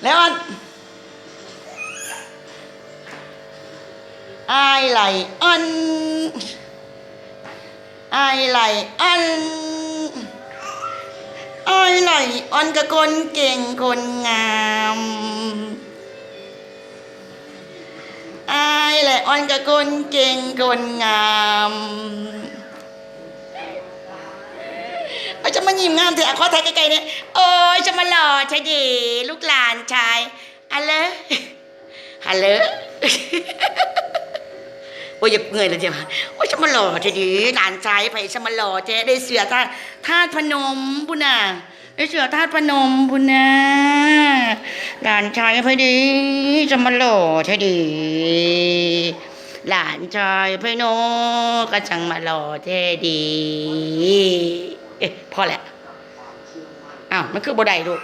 แล้วอันไอไหลอันไอไหลอันไอไหลอันกับคนเก่งคนงามไอไหลอันกับคนเก่งคนงามเอาจะมายิ้มงามเถอะขอถ่ายไกลๆเนี่ยโอ้ยจะมาหล่อใช่ดีลูกหลานชายฮัลโหลฮัลโหลโอ้ยอย่าเงยเลยเจ้าโอ้ยจะมาหล่อใช่ดีหลานชายไปจะมาหล่อเจ๊ได้เสือธาตุพนมบุญน่ะได้เสือธาตุพนมบุญน่ะหลานชายพอดีจะมาหล่อใช่ดีหลานชายพโนก็จังมาหล่อเท่ดีพอแหละอ้าวมันคือบ่ได้ลูก